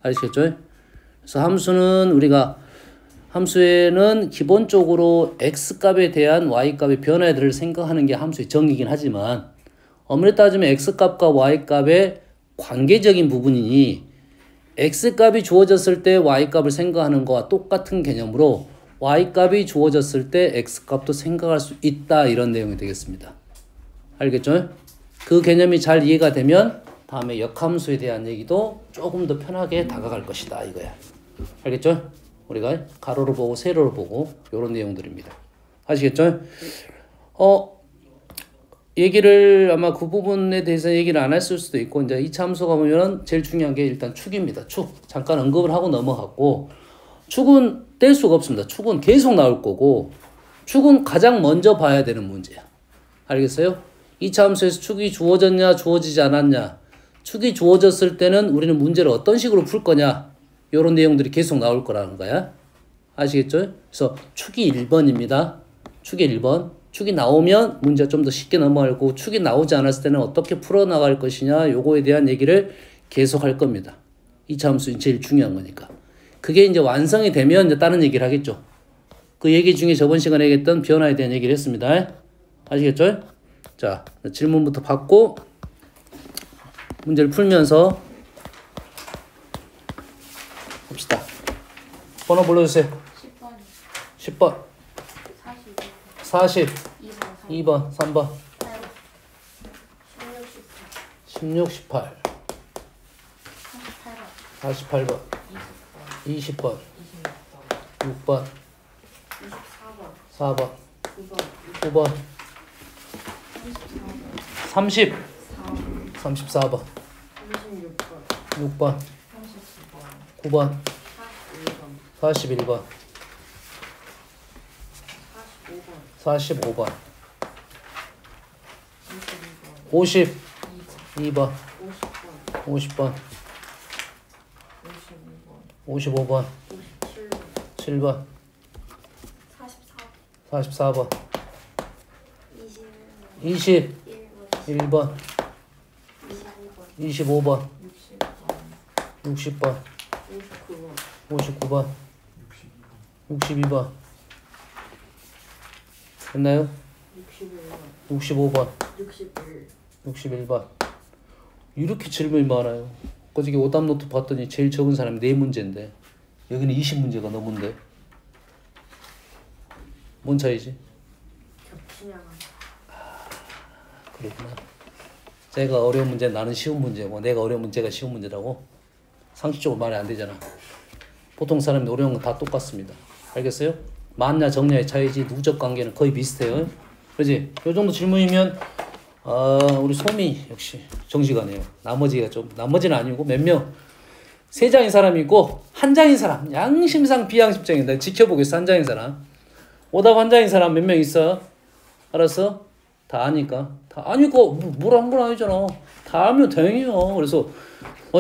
아시겠죠? 그래서 함수에는 기본적으로 x값에 대한 y값의 변화들을 생각하는 게 함수의 정의이긴 하지만 엄밀히 따지면 x값과 y값의 관계적인 부분이니 x값이 주어졌을 때 y값을 생각하는 거와 똑같은 개념으로 y값이 주어졌을 때 x값도 생각할 수 있다 이런 내용이 되겠습니다. 알겠죠? 그 개념이 잘 이해가 되면 다음에 역함수에 대한 얘기도 조금 더 편하게 다가갈 것이다 이거야. 알겠죠? 우리가 가로로 보고 세로로 보고 이런 내용들입니다. 아시겠죠? 얘기를 아마 그 부분에 대해서 얘기를 안 했을 수도 있고 이제 2차 함수가 보면은 제일 중요한 게 일단 축입니다. 축. 잠깐 언급을 하고 넘어갔고 축은 뗄 수가 없습니다. 축은 계속 나올 거고 축은 가장 먼저 봐야 되는 문제야. 알겠어요? 2차 함수에서 축이 주어졌냐 주어지지 않았냐 축이 주어졌을 때는 우리는 문제를 어떤 식으로 풀 거냐 이런 내용들이 계속 나올 거라는 거야. 아시겠죠? 그래서 축이 1번입니다. 축이 1번. 축이 나오면 문제가 좀 더 쉽게 넘어가고 축이 나오지 않았을 때는 어떻게 풀어나갈 것이냐 요거에 대한 얘기를 계속 할 겁니다. 2차 함수는 제일 중요한 거니까. 그게 이제 완성이 되면 이제 다른 얘기를 하겠죠. 그 얘기 중에 저번 시간에 얘기했던 변화에 대한 얘기를 했습니다. 아시겠죠? 자, 질문부터 받고 문제를 풀면서 봅시다. 번호 불러주세요. 10번. 40. 2번. 3번. 16, 18. 48번. 20번. 6번. 4번. 9번. 30. 34번. 6번. 9번. 41번. 45번. 52번. 50번. 55번. 7번. 44번. 21번. 25번. 60번. 59번. 62번. 됐나요? 65번. 61번. 이렇게 질문이 많아요. 어저께 오답노트 봤더니 제일 적은 사람이 4문제인데 여기는 20문제가 넘은데 뭔 차이지? 그렇구나. 제가 어려운 문제 나는 쉬운 문제고 내가 어려운 문제가 쉬운 문제라고? 상식적으로 말이 안 되잖아. 보통 사람이 어려운 건 다 똑같습니다. 알겠어요? 만냐 정냐의 차이지 누적 관계는 거의 비슷해요. 그렇지? 요 정도 질문이면 우리 소미 역시 정시가네요. 나머지는 아니고 몇 명? 3장인 사람이 있고 1장인 사람. 양심상 비양심장인데 지켜보겠어. 1장인 사람. 오답 1장인 사람 몇 명 있어? 알았어? 다 아니까. 다 아니까 뭐라 한 건 아니잖아. 다 알면 다행이요. 그래서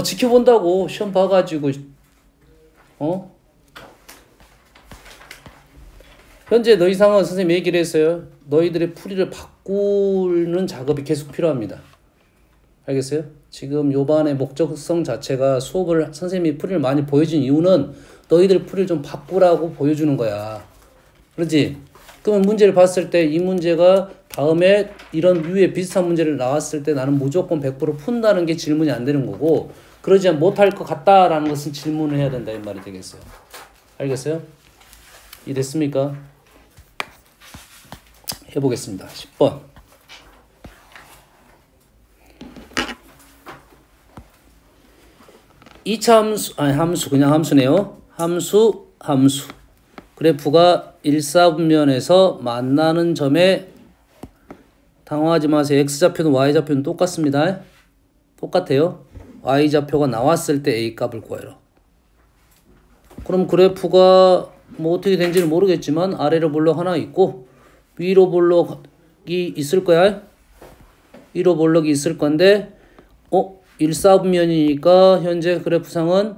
지켜본다고 시험 봐가지고 현재 너희 상황 선생님이 얘기를 했어요. 너희들의 풀이를 바꾸는 작업이 계속 필요합니다. 알겠어요? 지금 요반의 목적성 자체가 수업을 선생님이 풀이를 많이 보여준 이유는 너희들 풀이를 좀 바꾸라고 보여주는 거야. 그렇지? 그러면 문제를 봤을 때 이 문제가 다음에 이런 류의 비슷한 문제를 나왔을 때 나는 무조건 100% 푼다는 게 질문이 안 되는 거고 그러지 못할 것 같다라는 것은 질문을 해야 된다 이 말이 되겠어요. 알겠어요? 이해됐습니까? 해보겠습니다. 10번. 함수, 그냥 함수네요. 함수. 그래프가 일사분면에서 만나는 점에 당황하지 마세요. X좌표는 Y좌표는 똑같습니다. 똑같아요. Y좌표가 나왔을 때 A값을 구해라. 그럼 그래프가 뭐 어떻게 된지는 모르겠지만 아래로 볼록 하나 있고 위로 볼록이 있을 거야. 위로 볼록이 있을 건데 일사분면이니까 현재 그래프상은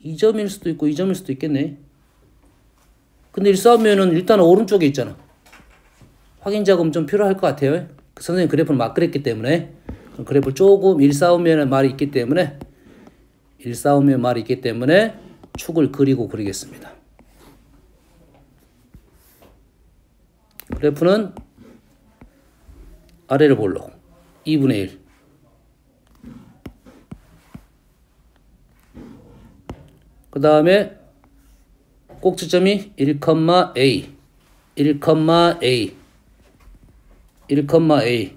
2점일 수도 있고 2점일 수도 있겠네. 근데 일사분면은 일단 오른쪽에 있잖아. 확인 작업 좀 필요할 것 같아요. 선생님 그래프를 막 그렸기 때문에 그래프 조금 일사분면의 말이 있기 때문에 일사오의 말이 있기 때문에 축을 그리고 그리겠습니다. 그래프는 아래를 보려고 2분의 1. 그 다음에 꼭지점이 1,A, 1,A, 1,A.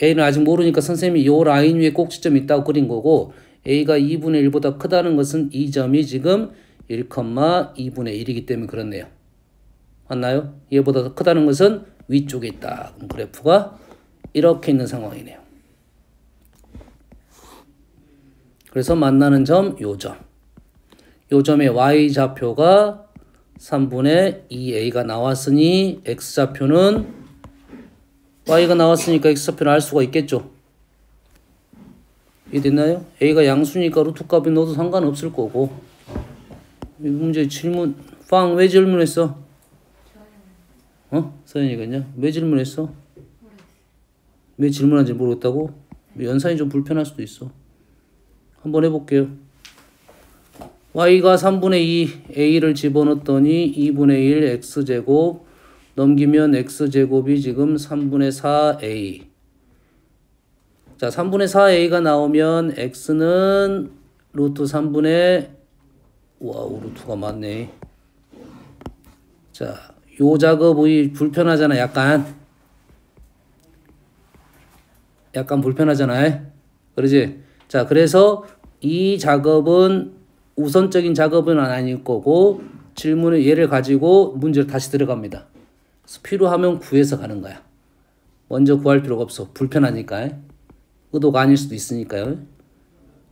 A는 아직 모르니까 선생님이 이 라인 위에 꼭지점이 있다고 그린 거고, A가 2분의 1보다 크다는 것은 이 점이 지금 1,2분의 1이기 때문에 그렇네요. 맞나요? 얘보다 더 크다는 것은 위쪽에 있다. 그럼 그래프가 이렇게 있는 상황이네요. 그래서 만나는 점, 요 점. 요 점의 y좌표가 3분의 2a가 나왔으니 x좌표는 y가 나왔으니까 x좌표를 알 수가 있겠죠. 이해됐나요? a가 양수니까 루트 값이 넣어도 상관없을 거고. 이 문제 질문 빵 왜 질문했어? 서연이가요? 왜 질문했어? 왜 질문한지 모르겠다고? 연산이 좀 불편할 수도 있어. 한번 해볼게요. y가 3분의 2 a를 집어넣었더니 2분의 1 x제곱 넘기면 x제곱이 지금 3분의 4a. 자, 3분의 4a가 나오면 x는 루트 3분의 와우, 루트가 많네. 자, 요 작업이 불편하잖아. 약간 불편하잖아요. 그러지? 자, 그래서 이 작업은 우선적인 작업은 아닐 거고 질문의 예를 가지고 문제를 다시 들어갑니다. 필요하면 구해서 가는 거야. 먼저 구할 필요가 없어. 불편하니까. 의도가 아닐 수도 있으니까요.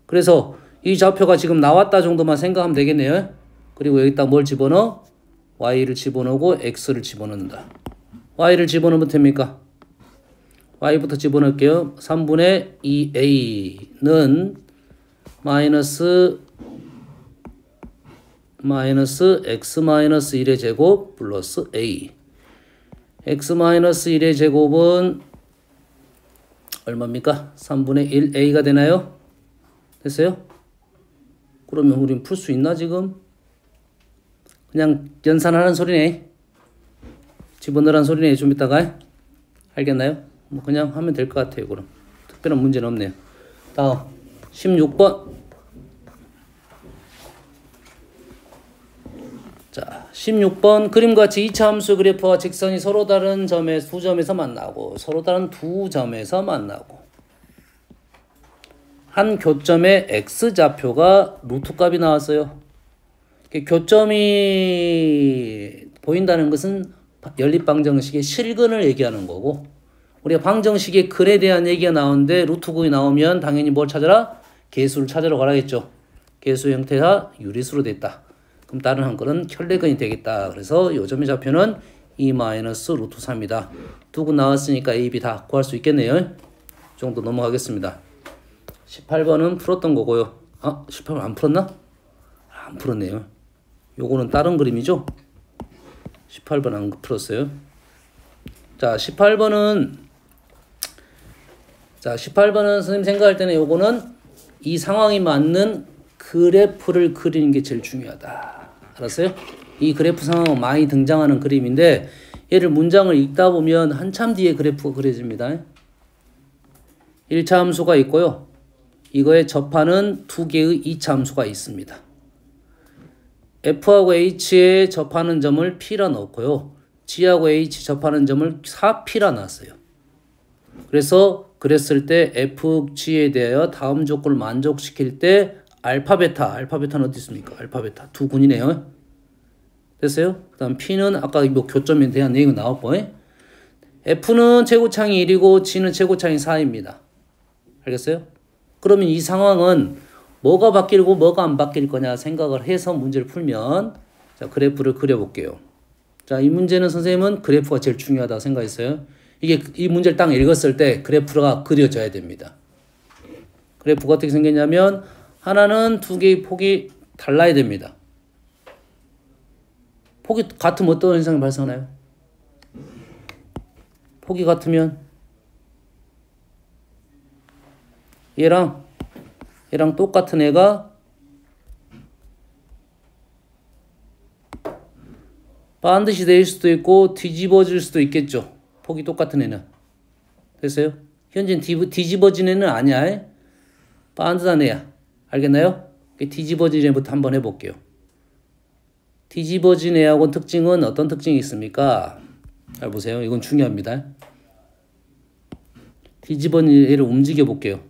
그래서 이 좌표가 지금 나왔다 정도만 생각하면 되겠네요. 그리고 여기다 뭘 집어넣어? y를 집어넣고 x를 집어넣는다. y를 집어넣으면 됩니까? y부터 집어넣을게요. 3분의 2a는 마이너스 x 마이너스 1의 제곱 플러스 a. x 마이너스 1의 제곱은 얼마입니까? 3분의 1a가 되나요? 됐어요? 그러면 우린 풀 수 있나 지금? 그냥 연산하는 소리네. 집어넣으라는 소리네. 좀 이따가. 알겠나요? 뭐 그냥 하면 될 것 같아요. 그럼 특별한 문제는 없네요. 다음 16번. 자, 16번 그림과 같이 이차 함수 그래프와 직선이 서로 다른 점에 두 점에서 만나고 서로 다른 두 점에서 만나고 한 교점의 x좌표가 루트 값이 나왔어요. 교점이 보인다는 것은 연립방정식의 실근을 얘기하는 거고, 우리가 방정식의 근에 대한 얘기가 나오는데 루트근이 나오면 당연히 뭘 찾아라? 계수를 찾으러 가라겠죠. 계수 형태가 유리수로 됐다. 그럼 다른 한 건은 혈례근이 되겠다. 그래서 요 점의 좌표는 2-루트 3이다. 두 근 나왔으니까 A, B 다 구할 수 있겠네요. 이 정도 넘어가겠습니다. 18번은 풀었던 거고요. 18번 안 풀었나? 안 풀었네요. 요거는 다른 그림이죠? 18번 안 풀었어요. 자, 18번은 선생님 생각할 때는 요거는 이 상황이 맞는 그래프를 그리는 게 제일 중요하다. 알았어요? 이 그래프 상황은 많이 등장하는 그림인데 얘를 문장을 읽다 보면 한참 뒤에 그래프가 그려집니다. 1차 함수가 있고요. 이거에 접하는 두 개의 2차 함수가 있습니다. F하고 H에 접하는 점을 P라 넣고요. G하고 H 접하는 점을 4P라 놨어요. 그래서 그랬을 때 FG에 대하여 다음 조건을 만족시킬 때 알파, 베타는 어디 있습니까? 알파, 베타. 두 군이네요. 됐어요? 그 다음 P는 아까 뭐 교점에 대한 얘기가 나왔고, F는 최고창이 1이고 G는 최고창이 4입니다. 알겠어요? 그러면 이 상황은 뭐가 바뀌고 뭐가 안 바뀔 거냐 생각을 해서 문제를 풀면, 자, 그래프를 그려볼게요. 자, 이 문제는 선생님은 그래프가 제일 중요하다고 생각했어요. 이 문제를 딱 읽었을 때 그래프가 그려져야 됩니다. 그래프가 어떻게 생겼냐면, 하나는 두 개의 폭이 달라야 됩니다. 폭이 같으면 어떤 현상이 발생하나요? 폭이 같으면 얘랑 얘랑 똑같은 애가 반드시 될 수도 있고 뒤집어질 수도 있겠죠. 폭이 똑같은 애는. 됐어요? 현재는 뒤집어진 애는 아니야. 반듯한 애야. 알겠나요? 뒤집어진 애부터 한번 해볼게요. 뒤집어진 애하고 특징은 어떤 특징이 있습니까? 잘 보세요. 이건 중요합니다. 뒤집어진 애를 움직여 볼게요.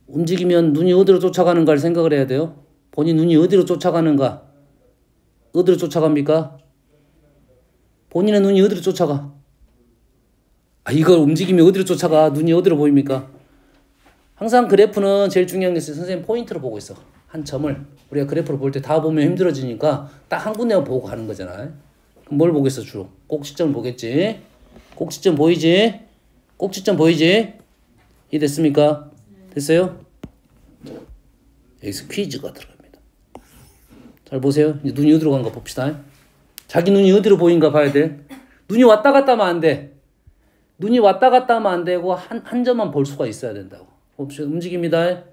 움직이면 눈이 어디로 쫓아가는가를 생각을 해야 돼요. 본인 눈이 어디로 쫓아가는가? 어디로 쫓아갑니까? 본인의 눈이 어디로 쫓아가? 이걸 움직이면 어디로 쫓아가? 눈이 어디로 보입니까? 항상 그래프는 제일 중요한 게 있어요. 선생님 포인트로 보고 있어. 한 점을. 우리가 그래프를 볼 때 다 보면 힘들어지니까 딱 한 군데만 보고 가는 거잖아. 그럼 뭘 보겠어 주로? 꼭지점 보겠지? 꼭지점 보이지? 꼭지점 보이지? 이해됐습니까? 됐어요? 여기서 퀴즈가 들어갑니다. 잘 보세요. 이제 눈이 어디로 간가 봅시다. 자기 눈이 어디로 보인가 봐야 돼. 눈이 왔다 갔다 하면 안 돼. 눈이 왔다 갔다 하면 안 되고 한 점만 볼 수가 있어야 된다고. 봅시다. 움직입니다.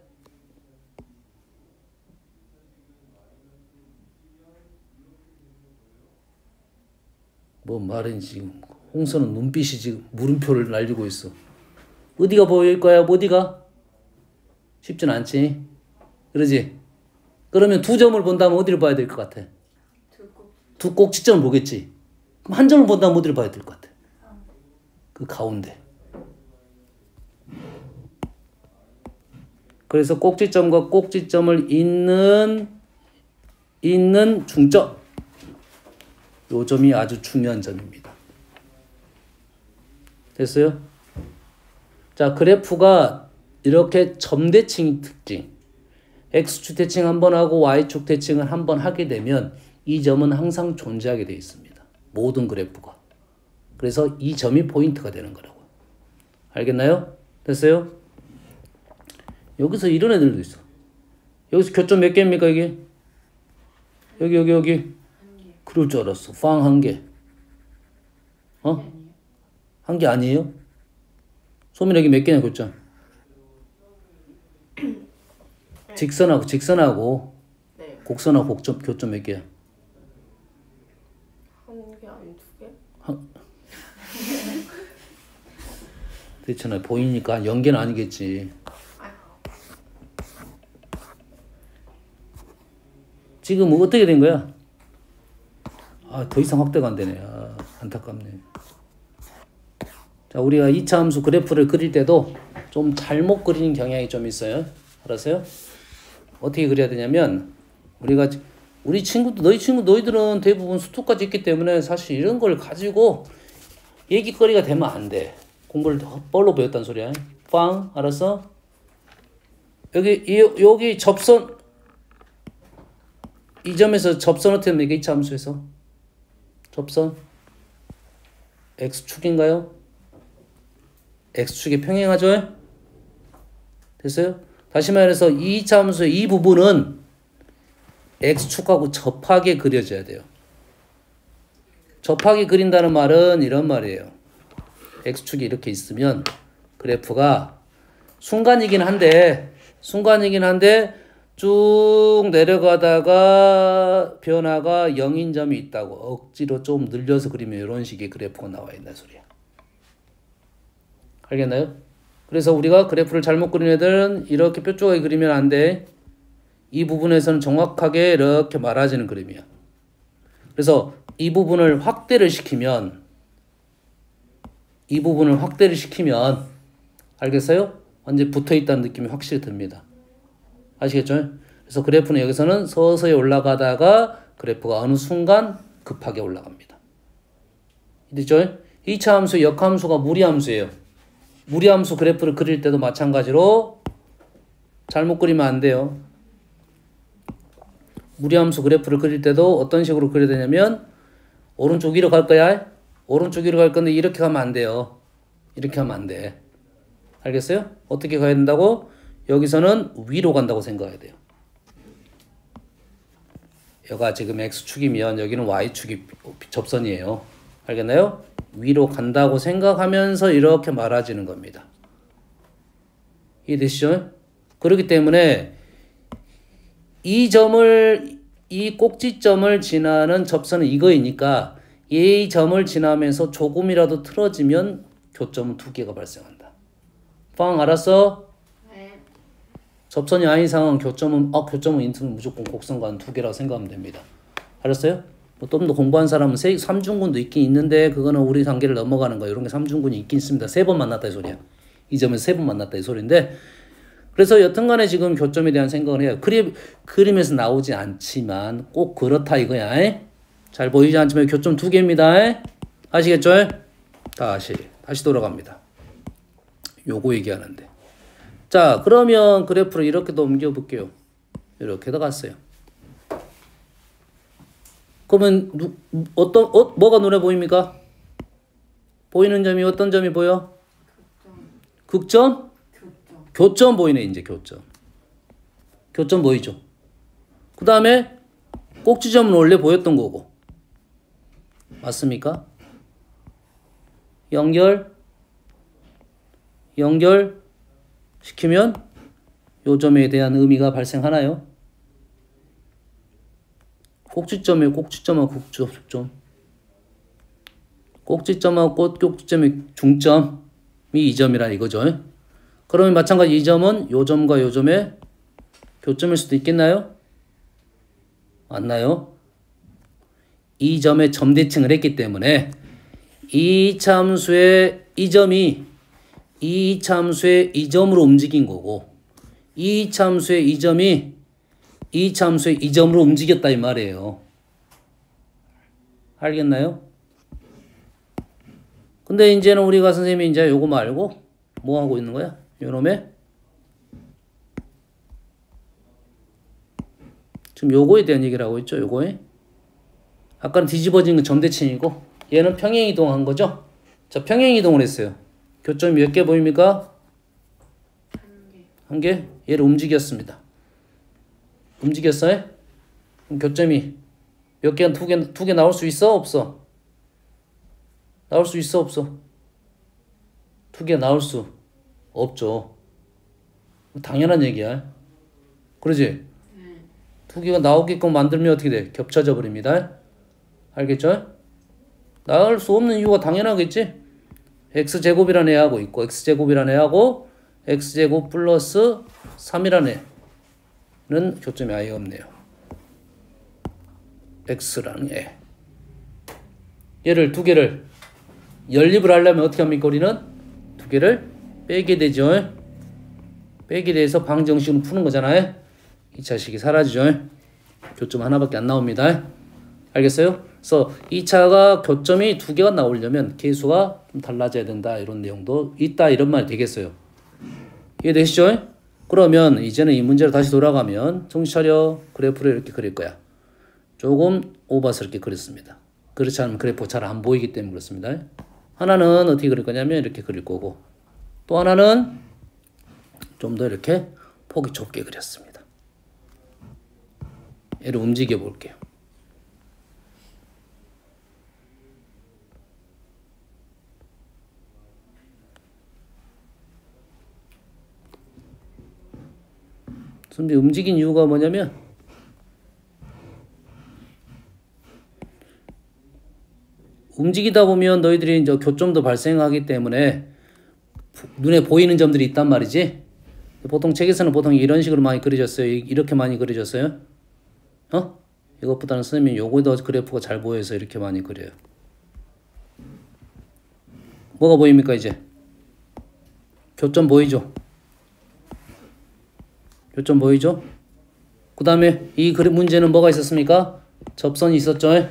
뭐 말인지 지금 홍선은 눈빛이 지금 물음표를 날리고 있어. 어디가 보일 거야? 어디가? 쉽진 않지. 그러지? 그러면 두 점을 본다면 어디를 봐야 될 것 같아? 두 꼭지점을 보겠지. 그럼 한 점을 본다면 어디를 봐야 될 것 같아? 그 가운데. 그래서 꼭지점과 꼭지점을 잇는 중점. 요 점이 아주 중요한 점입니다. 됐어요? 자, 그래프가 이렇게 점대칭 특징. X축 대칭 한 번 하고 Y축 대칭을 한 번 하게 되면 이 점은 항상 존재하게 되어 있습니다. 모든 그래프가. 그래서 이 점이 포인트가 되는 거라고요. 알겠나요? 됐어요? 여기서 이런 애들도 있어. 여기서 교점 몇 개입니까, 이게? 여기. 그럴 줄 알았어. 빵 한 개. 한 개 아니에요? 소민아, 여기 몇 개냐, 교점? 직선하고 네. 곡선하고 교점 몇 개야? 한 개 아니 두 개? 그렇잖아. 보이니까 연계는 아니겠지. 지금 어떻게 된 거야? 더 이상 확대가 안 되네. 안타깝네. 자, 우리가 2차 함수 그래프를 그릴 때도 좀 잘못 그리는 경향이 좀 있어요. 알았어요? 어떻게 그려야 되냐면 우리 친구도 너희들은 대부분 수투까지 있기 때문에 사실 이런 걸 가지고 얘기거리가 되면 안 돼. 공부를 뻘로 배웠단 소리야. 빵, 알았어? 여기 접선, 이 점에서 접선 어떻게 합니까? 2차 함수에서 접선 X축인가요? X축이 평행하죠? 됐어요? 다시 말해서 2차 함수의 이 부분은 X축하고 접하게 그려져야 돼요. 접하게 그린다는 말은 이런 말이에요. X축이 이렇게 있으면 그래프가 순간이긴 한데 쭉 내려가다가 변화가 0인 점이 있다고 억지로 좀 늘려서 그리면 이런 식의 그래프가 나와 있는 소리야. 알겠나요? 그래서 우리가 그래프를 잘못 그린 애들은 이렇게 뾰족하게 그리면 안 돼. 이 부분에서는 정확하게 이렇게 말아지는 그림이야. 그래서 이 부분을 확대를 시키면 알겠어요? 완전 붙어있다는 느낌이 확실히 듭니다. 아시겠죠? 그래서 그래프는 여기서는 서서히 올라가다가 그래프가 어느 순간 급하게 올라갑니다. 됐죠? 2차 함수 역함수가 무리함수예요. 무리함수 그래프를 그릴 때도 마찬가지로 잘못 그리면 안 돼요. 무리함수 그래프를 그릴 때도 어떤 식으로 그려야 되냐면 오른쪽 위로 갈 거야. 오른쪽 위로 갈 건데 이렇게 가면 안 돼요. 이렇게 하면 안 돼. 알겠어요? 어떻게 가야 된다고? 여기서는 위로 간다고 생각해야 돼요. 여기가 지금 X축이면 여기는 Y축이 접선이에요. 알겠나요? 위로 간다고 생각하면서 이렇게 말아지는 겁니다. 이해되시죠? 그렇기 때문에 이 꼭지점을 지나는 접선은 이거이니까 이 점을 지나면서 조금이라도 틀어지면 교점은 두 개가 발생한다. 빵 알았어? 네. 접선이 아닌 상황 교점은 인터는 무조건 곡선과 두 개라고 생각하면 됩니다. 알았어요? 뭐 좀 더 공부한 사람은 삼중근도 있긴 있는데 그거는 우리 단계를 넘어가는 거예요. 이런 게 삼중근이 있긴 있습니다. 3번 만났다 이 소리야. 이 점에서 3번 만났다 이 소리인데 그래서 여튼간에 지금 교점에 대한 생각을 해요. 그림에서 나오지 않지만 꼭 그렇다 이거야. 잘 보이지 않지만 교점 두 개입니다. 아시겠죠? 다시 돌아갑니다. 요거 얘기하는데. 자, 그러면 그래프를 이렇게도 옮겨볼게요. 이렇게도 갔어요. 그러면 뭐가 눈에 보입니까? 보이는 점이 어떤 점이 보여? 극점? 교점 보이네, 이제 교점. 교점 보이죠? 그 다음에 꼭지점은 원래 보였던 거고. 맞습니까? 연결 시키면 요 점에 대한 의미가 발생하나요? 꼭지점이에요. 꼭지점하고 극점. 꼭지점하고 꼭지점의 중점이 이 점이라 이거죠. 그러면 마찬가지 이 점은 요 점과 요 점의 교점일 수도 있겠나요? 맞나요? 이 점에 점대칭을 했기 때문에 이 참수의 이 점이 이 참수의 이 점으로 움직인 거고 이 참수의 이 점이 이 참수의 이 점으로 움직였다 이 말이에요. 알겠나요? 근데 이제는 우리가 선생님이 이제 요거 말고 뭐 하고 있는 거야? 요놈의 지금 요거에 대한 얘기를 하고 있죠. 요거에 아까는 뒤집어진 건 점대칭이고 얘는 평행이동한 거죠. 자, 평행이동을 했어요. 교점이 몇 개 보입니까? 한 개. 얘를 움직였습니다. 움직였어요? 그럼 교점이 몇 개, 두 개 나올 수 있어? 없어? 나올 수 있어? 없어? 두 개 나올 수 없죠. 당연한 얘기야. 그러지? 두 개가 나오게끔 만들면 어떻게 돼? 겹쳐져 버립니다. 알겠죠? 나올 수 없는 이유가 당연하겠지? x제곱이라는 애하고 있고 x제곱이라는 애하고 x제곱 플러스 3이라는 애는 교점이 아예 없네요. x라는 애. 얘를 두 개를 연립을 하려면 어떻게 합니까? 우리는 두 개를 빼게 되죠. 빼게 돼서 방정식으로 푸는 거잖아요. 2차식이 사라지죠. 교점 하나밖에 안 나옵니다. 알겠어요? 그래서 2차가 교점이 두 개가 나오려면 개수가 좀 달라져야 된다. 이런 내용도 있다. 이런 말이 되겠어요. 이해되시죠? 그러면 이제는 이 문제로 다시 돌아가면 정신 차려. 그래프를 이렇게 그릴 거야. 조금 오버스럽게 그렸습니다. 그렇지 않으면 그래프 잘 안 보이기 때문에 그렇습니다. 하나는 어떻게 그릴 거냐면 이렇게 그릴 거고 또 하나는 좀 더 이렇게 폭이 좁게 그렸습니다. 얘를 움직여 볼게요. 근데 움직인 이유가 뭐냐면 움직이다 보면 너희들이 이제 교점도 발생하기 때문에 눈에 보이는 점들이 있단 말이지. 보통 책에서는 보통 이런 식으로 많이 그려졌어요. 이렇게 많이 그려졌어요. 이것보다는 선생님이 요거에 더 그래프가 잘 보여서 이렇게 많이 그려요. 뭐가 보입니까 이제? 교점 보이죠? 교점 보이죠? 그 다음에 이 문제는 뭐가 있었습니까? 접선이 있었죠?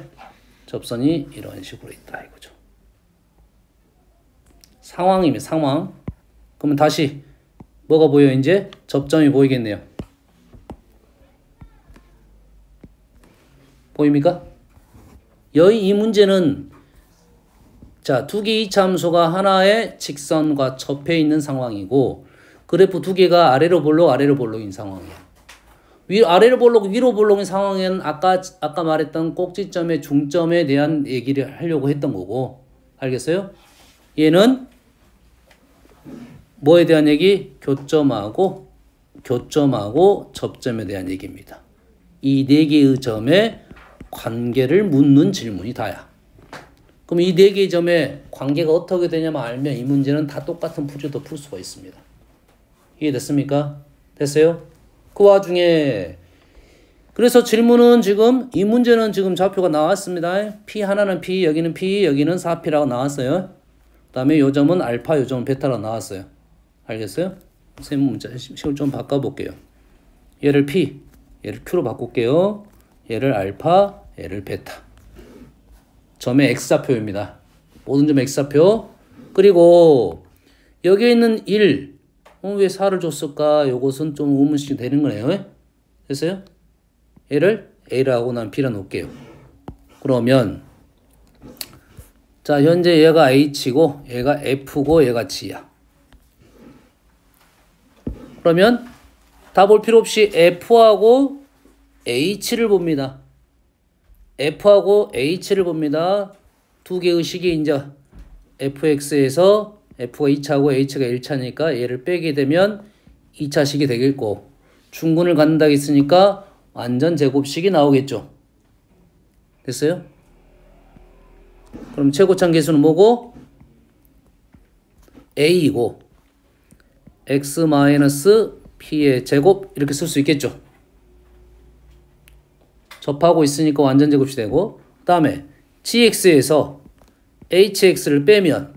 접선이 이런 식으로 있다 이거죠. 상황이면 상황. 그러면 다시 뭐가 보여 이제? 접점이 보이겠네요. 보입니까? 이 문제는 자, 두 개의 이차함수가 하나의 직선과 접해 있는 상황이고 그래프 두 개가 아래로 볼록인 상황이에요. 아래로 볼록, 위로 볼록인 상황에는 아까 말했던 꼭지점의 중점에 대한 얘기를 하려고 했던 거고 알겠어요? 얘는 뭐에 대한 얘기? 교점하고 교점하고 접점에 대한 얘기입니다. 이 네 개의 점의 관계를 묻는 질문이 다야. 그럼 이 네 개의 점의 관계가 어떻게 되냐면 알면 이 문제는 다 똑같은 풀이도 풀 수가 있습니다. 이해됐습니까? 됐어요? 그 와중에 그래서 질문은 지금 이 문제는 지금 좌표가 나왔습니다. P 하나는 P, 여기는 P, 여기는 4P라고 나왔어요. 그 다음에 요 점은 알파, 요 점은 베타라고 나왔어요. 알겠어요? 선생님 문자 식을 좀 바꿔볼게요. 얘를 P, 얘를 Q로 바꿀게요. 얘를 알파, 얘를 베타. 점의 X좌표입니다. 모든 점 X좌표. 그리고 여기에 있는 1, 왜 4를 줬을까? 요것은 좀 의문식이 되는 거네요. 됐어요? 얘를 A라고 난 B라 놓을게요. 그러면 자 현재 얘가 H고 얘가 F고 얘가 G야. 그러면 다 볼 필요 없이 F하고 H를 봅니다. F하고 H를 봅니다. 두 개의 식이 이제 fx에서 f가 2차고 h가 1차니까 얘를 빼게 되면 2차식이 되겠고 중근을 갖는다 했으니까 완전 제곱식이 나오겠죠. 됐어요? 그럼 최고참 계수는 뭐고? a이고 x-p의 제곱 이렇게 쓸 수 있겠죠. 접하고 있으니까 완전 제곱이 되고 그 다음에 gx에서 hx를 빼면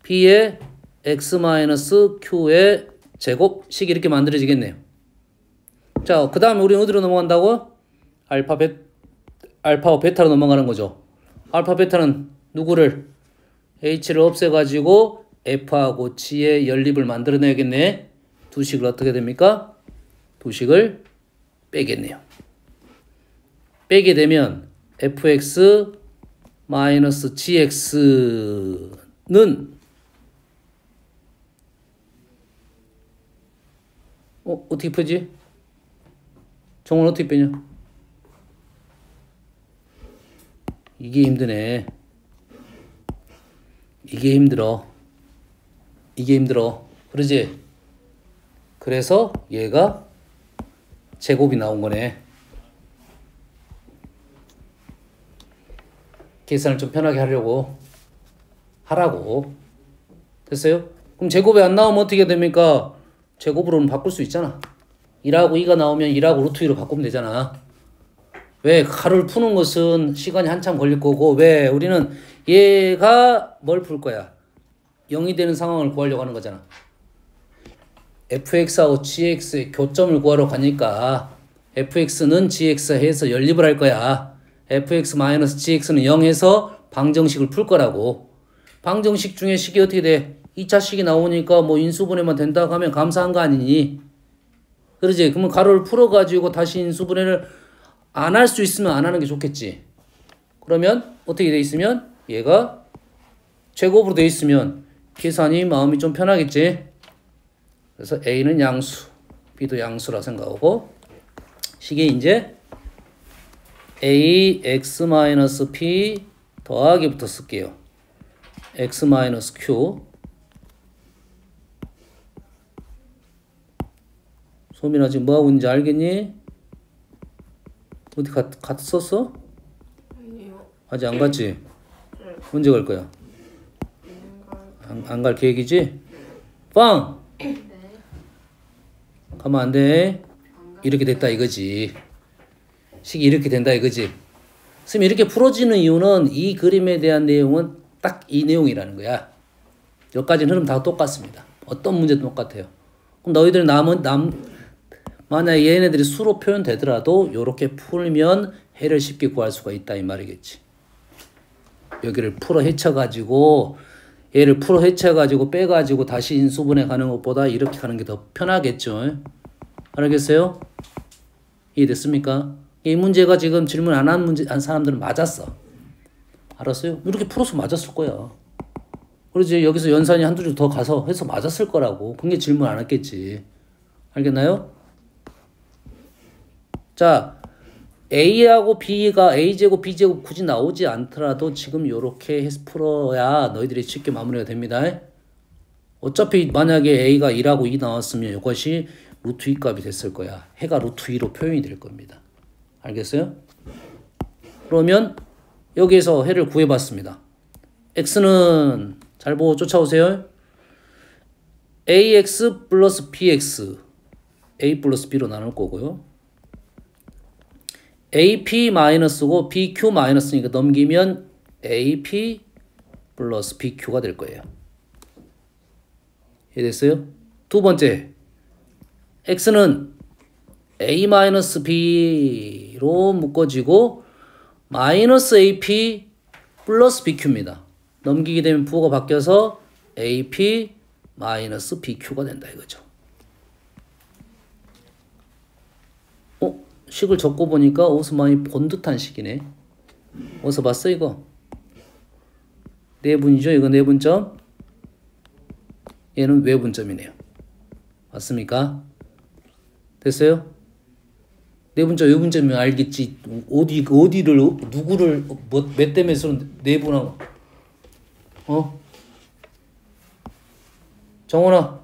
b의 x-q의 제곱식이 이렇게 만들어지겠네요. 자, 그 다음에 우리는 어디로 넘어간다고? 알파와 베타로 넘어가는 거죠. 알파, 베타는 누구를? h를 없애가지고 f하고 g의 연립을 만들어내야겠네. 두 식을 어떻게 됩니까? 두 식을 빼겠네요. 빼게 되면 fx 마이너스 gx는 어떻게 풀지? 정원 어떻게 빼냐? 이게 힘드네. 이게 힘들어. 이게 힘들어. 그러지? 그래서 얘가 제곱이 나온 거네. 계산을 좀 편하게 하라고. 됐어요? 그럼 제곱이 안 나오면 어떻게 됩니까? 제곱으로는 바꿀 수 있잖아. 1하고 2가 나오면 1하고 루트 2로 바꾸면 되잖아. 왜? 가루를 푸는 것은 시간이 한참 걸릴 거고 왜? 우리는 얘가 뭘 풀 거야? 0이 되는 상황을 구하려고 하는 거잖아. fx하고 gx의 교점을 구하러 가니까 fx는 gx 해서 연립을 할 거야. fx-gx는 0해서 방정식을 풀 거라고. 방정식 중에 식이 어떻게 돼? 2차식이 나오니까 뭐 인수분해만 된다고 하면 감사한 거 아니니? 그러지? 그러면 가로를 풀어가지고 다시 인수분해를 안 할 수 있으면 안 하는 게 좋겠지. 그러면 어떻게 돼 있으면 얘가 제곱으로 돼 있으면 계산이 마음이 좀 편하겠지. 그래서 A는 양수, B도 양수라 생각하고 식이 이제 A x-p 더하기부터 쓸게요. x-q 소민아 지금 뭐하고 있는지 알겠니? 어디 갔었어? 아니요. 아직 안 갔지? 네. 언제 갈 거야? 안 갈 계획이지? 빵! 네. 가면 안 돼. 이렇게 됐다 이거지. 식이 이렇게 된다 이거지. 선생님 이렇게 풀어지는 이유는 이 그림에 대한 내용은 딱 이 내용이라는 거야. 여기까지는 흐름 다 똑같습니다. 어떤 문제도 똑같아요. 그럼 너희들 만약에 얘네들이 수로 표현되더라도 이렇게 풀면 해를 쉽게 구할 수가 있다 이 말이겠지. 여기를 풀어 헤쳐가지고 얘를 풀어 헤쳐가지고 빼가지고 다시 인수분해 가는 것보다 이렇게 가는 게 더 편하겠죠. 알겠어요? 이해됐습니까? 이 문제가 지금 질문 안 한 사람들은 맞았어. 알았어요? 이렇게 풀어서 맞았을 거야. 그러지 여기서 연산이 한두 줄 더 가서 해서 맞았을 거라고. 그게 질문 안 했겠지. 알겠나요? 자, A하고 B가 A제곱, B제곱 굳이 나오지 않더라도 지금 요렇게 해서 풀어야 너희들이 쉽게 마무리가 됩니다. 어차피 만약에 A가 2라고 2 나왔으면 이것이 루트 2 값이 됐을 거야. 해가 루트 2로 표현이 될 겁니다. 알겠어요? 그러면 여기에서 해를 구해봤습니다. x는 잘 보고 쫓아오세요. ax 플러스 bx a 플러스 b로 나눌 거고요. ap 마이너스고 bq 마이너스니까 넘기면 ap 플러스 bq가 될 거예요. 이해됐어요? 두 번째, x는 a 마이너스 b로 묶어지고 마이너스 ap 플러스 bq입니다. 넘기게 되면 부호가 바뀌어서 ap 마이너스 bq가 된다 이거죠. 식을 적고 보니까 어디서 많이 본 듯한 식이네. 어디서 봤어 이거? 내분이죠. 이거 내분점. 얘는 외분점이네요. 맞습니까? 됐어요? 내분점 외분점이면 알겠지. 어디를 누구를 몇 대 몇으로 내분하고. 정훈아,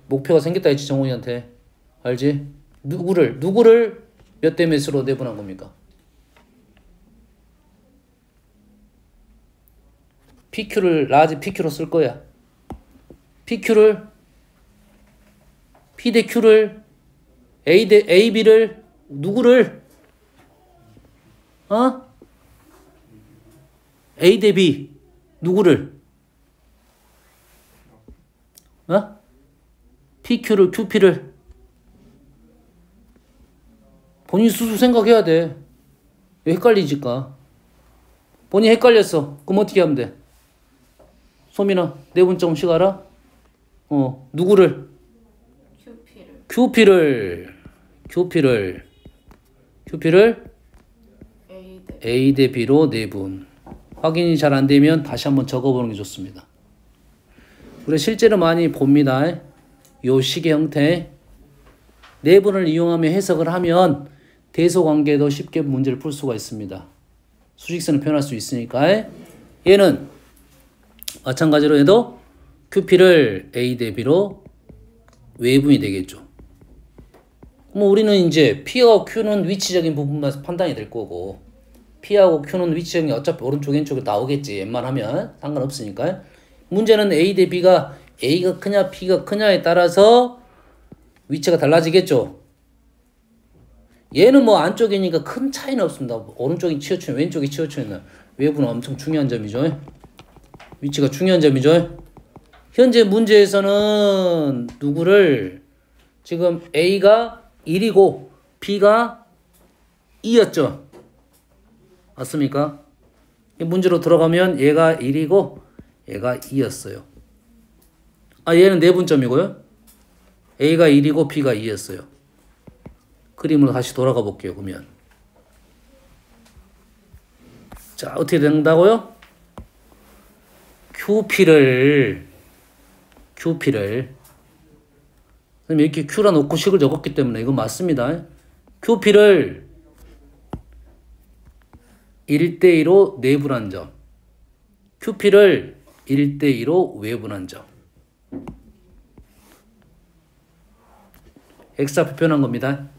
목표가 생겼다 했지 정훈이한테. 알지? 누구를 몇 대 몇으로 내분한 겁니까? PQ를 라지 PQ로 쓸 거야. PQ를 P 대 Q를 A 대 AB를 누구를 A 대 B 누구를 PQ를 QP를 본인 스스로 생각해야 돼. 왜 헷갈리지까? 본인 헷갈렸어. 그럼 어떻게 하면 돼? 소민아, 내분점식 알아? 누구를? QP를 A 대 B로 내분. 확인이 잘 안 되면 다시 한번 적어보는 게 좋습니다. 우리 실제로 많이 봅니다. 요 식의 형태. 내분을 이용하며 해석을 하면 대소관계도 쉽게 문제를 풀 수가 있습니다. 수직선을 표현할 수 있으니까. 얘는 마찬가지로 해도 QP를 A 대 B로 외분이 되겠죠. 그럼 우리는 이제 P하고 Q는 위치적인 부분만 판단이 될 거고, P하고 Q는 위치적인 어차피 오른쪽 왼쪽에 나오겠지. 웬만하면 상관없으니까. 문제는 A 대 B가 A가 크냐 B가 크냐에 따라서 위치가 달라지겠죠. 얘는 뭐 안쪽이니까 큰 차이는 없습니다. 오른쪽이 치우치면 왼쪽이 치우치면 외부는 엄청 중요한 점이죠. 위치가 중요한 점이죠. 현재 문제에서는 누구를 지금 A가 1이고 B가 2였죠. 맞습니까? 이 문제로 들어가면 얘가 1이고 얘가 2였어요. 얘는 내분점이고요. A가 1이고 B가 2였어요. 그림으로 다시 돌아가 볼게요. 그러면 자, 어떻게 된다고요? QP를 이렇게 Q라 놓고 식을 적었기 때문에 이건 맞습니다. QP를 1대2로 내분한 점, QP를 1대2로 외분한 점. X좌표 표현한 겁니다.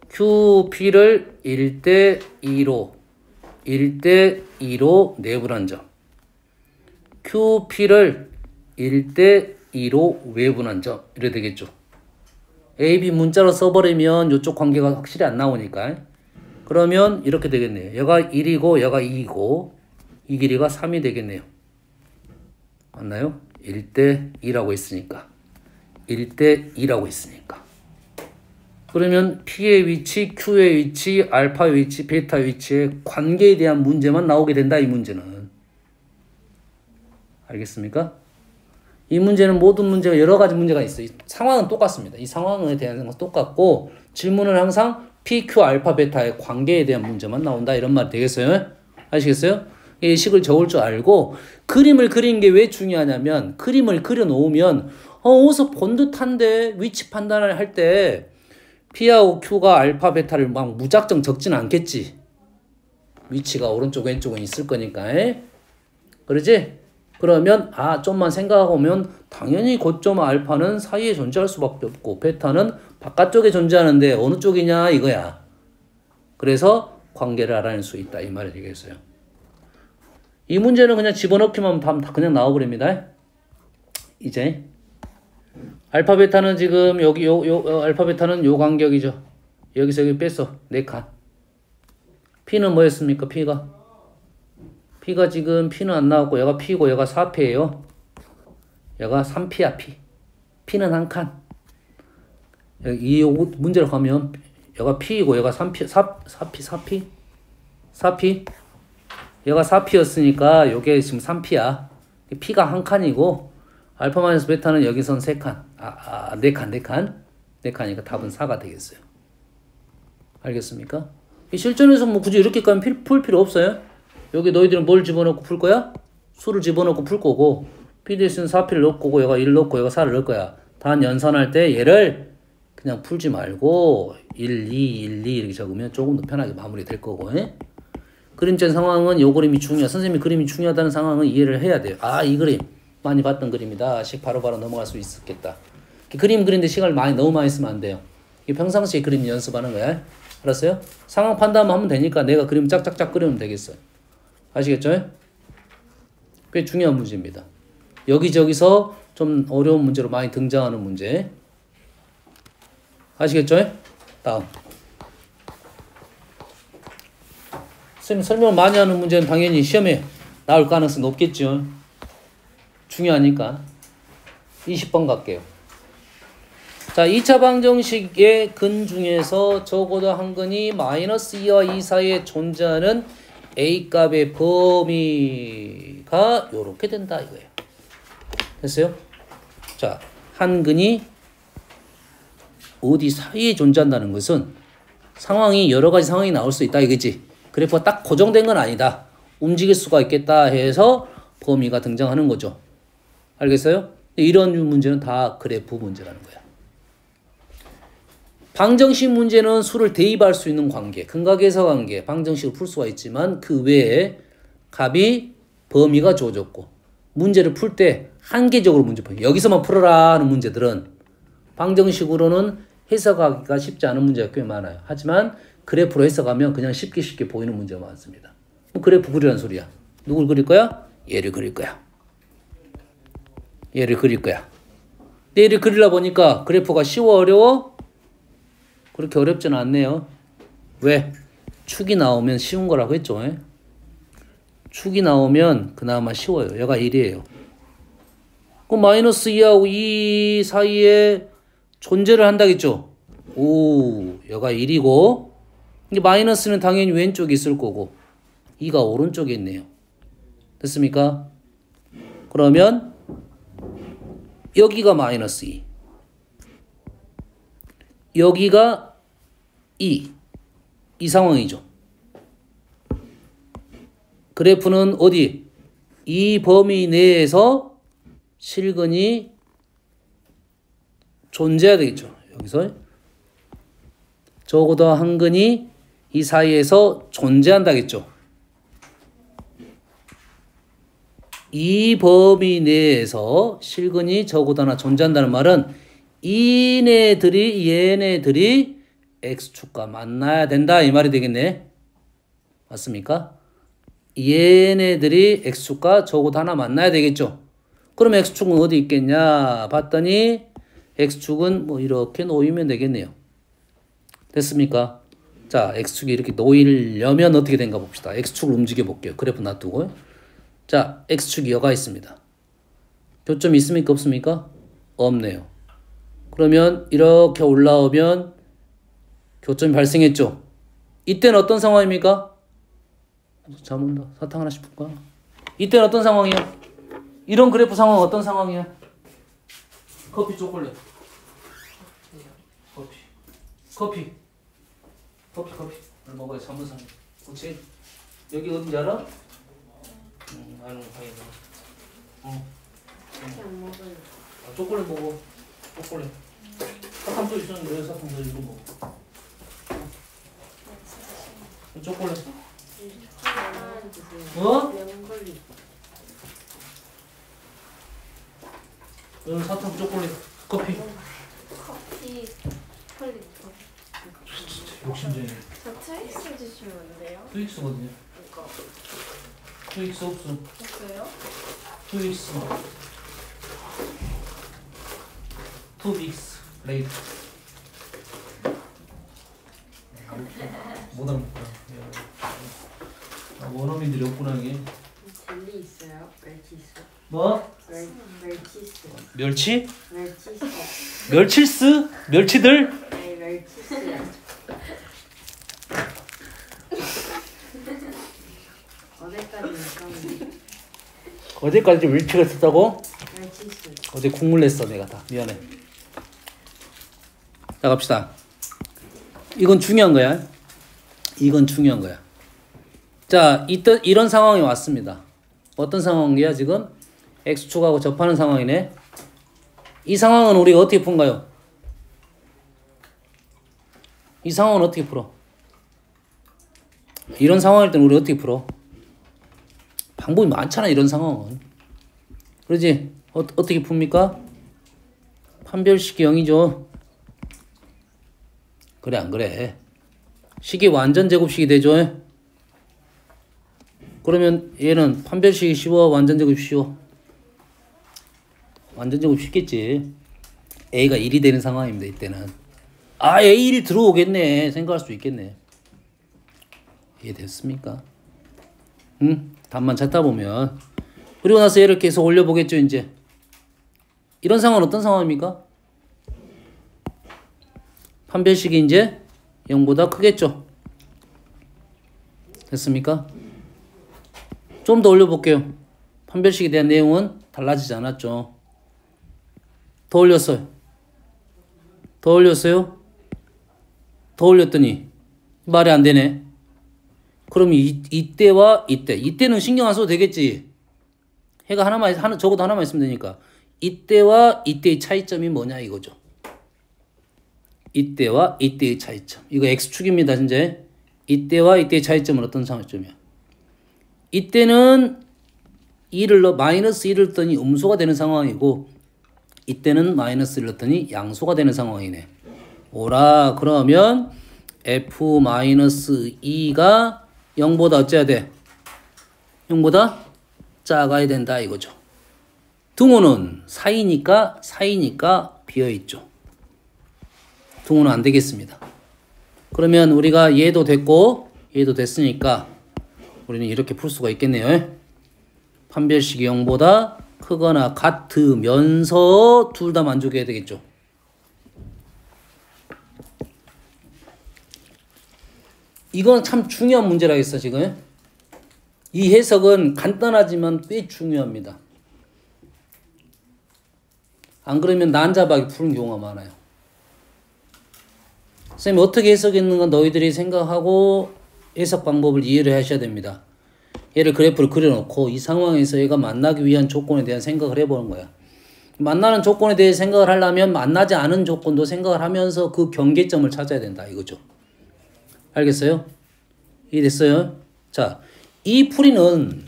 QP를 1대2로 내분한 점, QP를 1대2로 외분한 점. 이래 되겠죠. AB 문자로 써버리면 이쪽 관계가 확실히 안 나오니까. 그러면 이렇게 되겠네요. 얘가 1이고 얘가 2이고 이 길이가 3이 되겠네요. 맞나요? 1대2라고 했으니까. 1대2라고 했으니까. 그러면 P의 위치, Q의 위치, 알파의 위치, 베타의 위치의 관계에 대한 문제만 나오게 된다. 이 문제는. 알겠습니까? 이 문제는 모든 문제가 여러 가지 문제가 있어요. 상황은 똑같습니다. 이 상황에 대한 건 똑같고 질문은 항상 P, Q, 알파, 베타의 관계에 대한 문제만 나온다. 이런 말이 되겠어요? 아시겠어요? 이 식을 적을 줄 알고 그림을 그리는 게 왜 중요하냐면 그림을 그려놓으면 어디서 본 듯한데 위치 판단을 할 때 P하고 Q가 알파, 베타를 막 무작정 적지는 않겠지. 위치가 오른쪽 왼쪽은 있을 거니까. 그러지? 그러면 좀만 생각하고 오면 당연히 고점 알파는 사이에 존재할 수밖에 없고 베타는 바깥쪽에 존재하는데 어느 쪽이냐 이거야. 그래서 관계를 알아낼 수 있다 이 말을 얘기했어요. 이 문제는 그냥 집어넣기만 하면 다 그냥 나와버립니다. 이제 알파 베타는 지금 여기 알파 베타는 요 간격이죠. 여기서 여기 뺐어. 4칸. P는 뭐였습니까? P가 지금 P는 안 나왔고 얘가 P고 얘가 4P예요. 얘가 3P야 P. P는 한 칸. 이 문제를 가면 얘가 P이고 얘가 4P? 얘가 4P였으니까 요게 지금 3P야. P가 한 칸이고 알파 마이너스 베타는 여기선 3칸. 4칸. 4칸이니까 답은 4가 되겠어요. 알겠습니까? 실전에서 뭐 굳이 이렇게까지 풀 필요 없어요. 여기 너희들은 뭘 집어넣고 풀 거야? 수를 집어넣고 풀 거고 PDS는 4P를 넣을 거고 얘가 1 넣고 얘가 4를 넣을 거야. 단 연산할 때 얘를 그냥 풀지 말고 1, 2 이렇게 적으면 조금 더 편하게 마무리 될 거고. 그림자 상황은 요 그림이 중요해. 선생님이 그림이 중요하다는 상황은 이해를 해야 돼요. 이 그림 많이 봤던 그림이다. 바로바로 넘어갈 수 있었겠다. 그림 그리는데 시간을 너무 많이 쓰면 안 돼요. 평상시에 그림 연습하는 거야. 알았어요? 상황 판단만 하면 되니까 내가 그림 짝짝짝 그리면 되겠어요. 아시겠죠? 꽤 중요한 문제입니다. 여기저기서 좀 어려운 문제로 많이 등장하는 문제. 아시겠죠? 다음. 선생님 설명을 많이 하는 문제는 당연히 시험에 나올 가능성이 높겠죠. 중요하니까. 20번 갈게요. 자, 2차 방정식의 근 중에서 적어도 한 근이 마이너스 2와 2 사이에 존재하는 A값의 범위가 요렇게 된다 이거예요. 됐어요? 자, 한 근이 어디 사이에 존재한다는 것은 상황이 여러 가지 상황이 나올 수 있다 이거지. 그래프가 딱 고정된 건 아니다. 움직일 수가 있겠다 해서 범위가 등장하는 거죠. 알겠어요? 이런 문제는 다 그래프 문제라는 거야. 방정식 문제는 수를 대입할 수 있는 관계, 근각에서 관계, 방정식을 풀 수가 있지만 그 외에 값이 범위가 주어졌고 문제를 풀 때 한계적으로 문제 풀기. 여기서만 풀어라 하는 문제들은 방정식으로는 해석하기가 쉽지 않은 문제가 꽤 많아요. 하지만 그래프로 해석하면 그냥 쉽게 보이는 문제가 많습니다. 그래프 그리란 소리야. 누굴 그릴 거야? 얘를 그릴 거야. 얘를 그릴 거야. 얘를 그리려 보니까 그래프가 쉬워 어려워? 그렇게 어렵지는 않네요. 왜? 축이 나오면 쉬운 거라고 했죠. 축이 나오면 그나마 쉬워요. 얘가 1이에요. 그럼 마이너스 2하고 2 사이에 존재를 한다겠죠. 얘가 1이고 이게 마이너스는 당연히 왼쪽에 있을 거고 2가 오른쪽에 있네요. 됐습니까? 그러면 여기가 마이너스 2 여기가 2 이 상황이죠. 그래프는 어디? 이 범위 내에서 실근이 존재해야 되겠죠. 여기서 적어도 한 근이 이 사이에서 존재한다겠죠. 이 범위 내에서 실근이 적어도 하나 존재한다는 말은 얘네들이 x축과 만나야 된다 이 말이 되겠네. 맞습니까? 얘네들이 x축과 적어도 하나 만나야 되겠죠. 그럼 x축은 어디 있겠냐 봤더니 x축은 뭐 이렇게 놓이면 되겠네요. 됐습니까? 자, x축이 이렇게 놓이려면 어떻게 된가 봅시다. x축을 움직여 볼게요. 그래프 놔두고. 자, x축이 여가 있습니다. 교점이 있습니까? 없습니까? 없네요. 그러면 이렇게 올라오면 교점이 발생했죠. 이때는 어떤 상황입니까? 잠 온다. 사탕 하나씩 풀까? 이때는 어떤 상황이야? 이런 그래프 상황은 어떤 상황이야? 커피, 초콜릿. 커피. 뭘 먹어야 잠무상. 그렇지? 여기 어딘지 알아? 아유, 안 먹어요. 초콜릿 먹어. 초콜릿. 사탕 또 있었는데 왜 사탕 너 이거 먹어? 초콜릿. 하나 주세요. 어? 명걸리. 이건 사탕, 초콜릿, 커피. 커피 폴리터. 욕심쟁이. 저 트위스 주시면 안 돼요? 트윅스거든요. 이거 트윅스 없어. 없어요? 트윅스. 투빅스 레이트. 못하는 거야. 원어민들이 없구나 이게. 젤리 있어요? 멸치 있어? 뭐? 멸치 있어. 멸치? 멸치 있어. 멸치스? 멸치들? 네, 멸치 있어요. 어제까지 있었는데 어제까지 멸치가 있었다고? 멸치 있어요. 어제 국물 냈어 내가 다. 미안해. 자 갑시다. 이건 중요한 거야. 이건 중요한 거야. 자, 이런 상황이 왔습니다. 어떤 상황이야 지금? X축하고 접하는 상황이네. 이 상황은 우리가 어떻게 푼가요? 이 상황은 어떻게 풀어? 이런 상황일 때는 우리 어떻게 풀어? 방법이 많잖아 이런 상황은. 그러지? 어떻게 풉니까? 판별식이 0이죠. 그래 안 그래? 식이 완전 제곱식이 되죠. 그러면 얘는 판별식이 쉬워, 완전 제곱 쉬워? 완전 제곱 쉽겠지. A가 1이 되는 상황입니다. 이때는 아 A1이 들어오겠네 생각할 수 있겠네. 이해됐습니까? 응? 답만 찾다 보면. 그리고 나서 얘를 계속 올려보겠죠. 이제 이런 상황은 어떤 상황입니까? 판별식이 이제 0보다 크겠죠. 됐습니까? 좀 더 올려볼게요. 판별식에 대한 내용은 달라지지 않았죠. 더 올렸어요. 더 올렸어요. 더 올렸더니 말이 안 되네. 그럼 이때와 이때는 신경 안 써도 되겠지. 해가 적어도 하나만 있으면 되니까. 이때와 이때의 차이점이 뭐냐 이거죠. 이때와 이때의 차이점. 이거 X축입니다. 현재 이때와 이때의 차이점은 어떤 차이점이야? 이때는 마이너스 1을 넣더니 음수가 되는 상황이고 이때는 마이너스 1을 넣더니 양수가 되는 상황이네. 오라 그러면 F-2가 0보다 어째야 돼? 0보다 작아야 된다 이거죠. 등호는 사이니까 비어있죠. 등호는 안 되겠습니다. 그러면 우리가 얘도 됐고 얘도 됐으니까 우리는 이렇게 풀 수가 있겠네요. 판별식이 0보다 크거나 같으면서 둘 다 만족해야 되겠죠. 이건 참 중요한 문제라겠어 지금. 이 해석은 간단하지만 꽤 중요합니다. 안 그러면 난잡하게 푸는 경우가 많아요. 선생님이 어떻게 해석했는가 너희들이 생각하고 해석 방법을 이해를 하셔야 됩니다. 얘를 그래프를 그려놓고 이 상황에서 얘가 만나기 위한 조건에 대한 생각을 해보는 거야. 만나는 조건에 대해 생각을 하려면 만나지 않은 조건도 생각을 하면서 그 경계점을 찾아야 된다 이거죠. 알겠어요? 이해됐어요? 자, 이 풀이는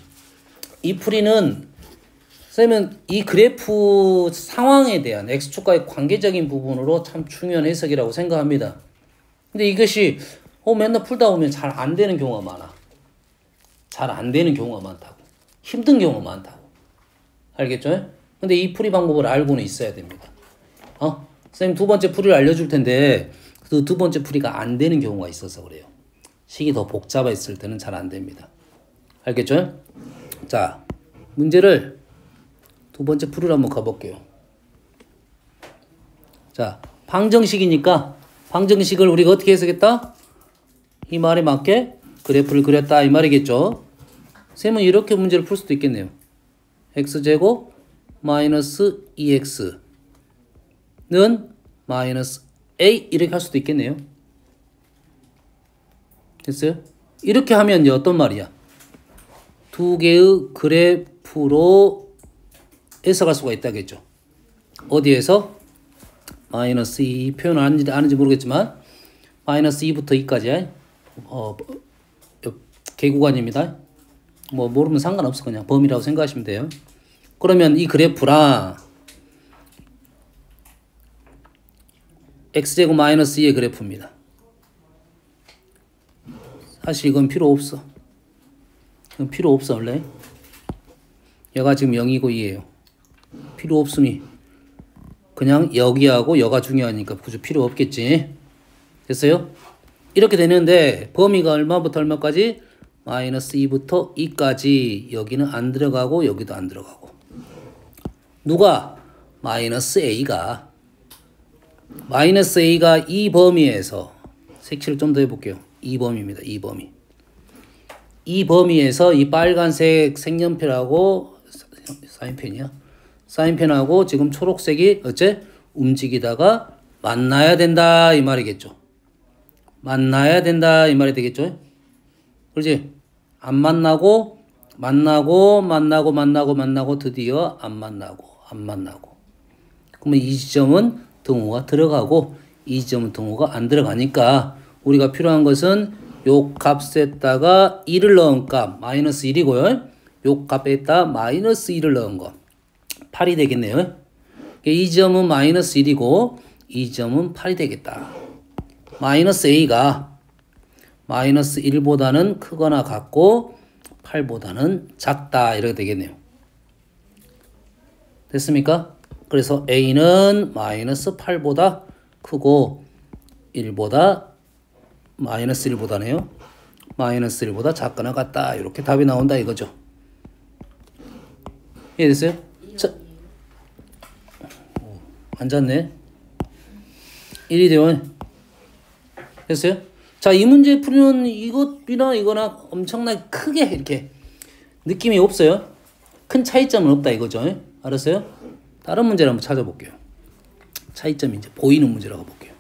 선생님은 이 그래프 상황에 대한 X축과의 관계적인 부분으로 참 중요한 해석이라고 생각합니다. 근데 이것이 맨날 풀다 보면 잘 안 되는 경우가 많아. 잘 안 되는 경우가 많다고. 힘든 경우가 많다고. 알겠죠? 근데 이 풀이 방법을 알고는 있어야 됩니다. 선생님 두 번째 풀이를 알려줄 텐데 그 두 번째 풀이가 안 되는 경우가 있어서 그래요. 식이 더 복잡했을 때는 잘 안 됩니다. 알겠죠? 자, 문제를 두 번째 풀이로 한번 가볼게요. 자, 방정식이니까 방정식을 우리가 어떻게 해석했다? 이 말에 맞게 그래프를 그렸다 이 말이겠죠. 쌤은 이렇게 문제를 풀 수도 있겠네요. x제곱 마이너스 2x는 마이너스 a 이렇게 할 수도 있겠네요. 됐어요? 이렇게 하면 이제 어떤 말이야? 두 개의 그래프로 해석할 수가 있다겠죠. 어디에서? 마이너스 2 표현을 아는지 모르겠지만 마이너스 2부터 2까지 개구간입니다. 뭐 모르면 상관없어. 그냥 범위라고 생각하시면 돼요. 그러면 이 그래프랑 x제곱 마이너스 2의 그래프입니다. 사실 이건 필요 없어. 이건 필요 없어 원래. 얘가 지금 0이고 2예요. 필요 없으니 그냥 여기하고 여가 중요하니까 굳이 필요 없겠지. 됐어요? 이렇게 되는데 범위가 얼마부터 얼마까지? 마이너스 2부터 2까지. 여기는 안 들어가고 여기도 안 들어가고. 누가? 마이너스 a가. 마이너스 a가 이 범위에서 색칠을 좀 더 해볼게요. 이 범위입니다. 이 범위. 이 범위에서 이 빨간색 색연필하고 사인펜이야. 사인펜하고 지금 초록색이 어째? 움직이다가 만나야 된다 이 말이겠죠. 만나야 된다 이 말이 되겠죠. 그렇지? 안 만나고 만나고 드디어 안 만나고. 그러면 이 지점은 등호가 들어가고 이 지점은 등호가 안 들어가니까 우리가 필요한 것은 요 값에다가 1을 넣은 값 마이너스 1이고요. 요 값에다 마이너스 1을 넣은 거 8이 되겠네요. 이 점은 마이너스 1이고 이 점은 8이 되겠다. 마이너스 a가 마이너스 1보다는 크거나 같고 8보다는 작다 이렇게 되겠네요. 됐습니까? 그래서 a는 마이너스 8보다 크고 1보다 마이너스 1보다네요. 마이너스 1보다 작거나 같다. 이렇게 답이 나온다 이거죠. 이해됐어요? 자, 앉았네. 1이 되요. 됐어요? 자, 이 문제 풀이는 이것이나 이거나 엄청나게 크게 이렇게 느낌이 없어요. 큰 차이점은 없다 이거죠. 알았어요? 다른 문제를 한번 찾아볼게요. 차이점이 이제 보이는 문제라고 볼게요.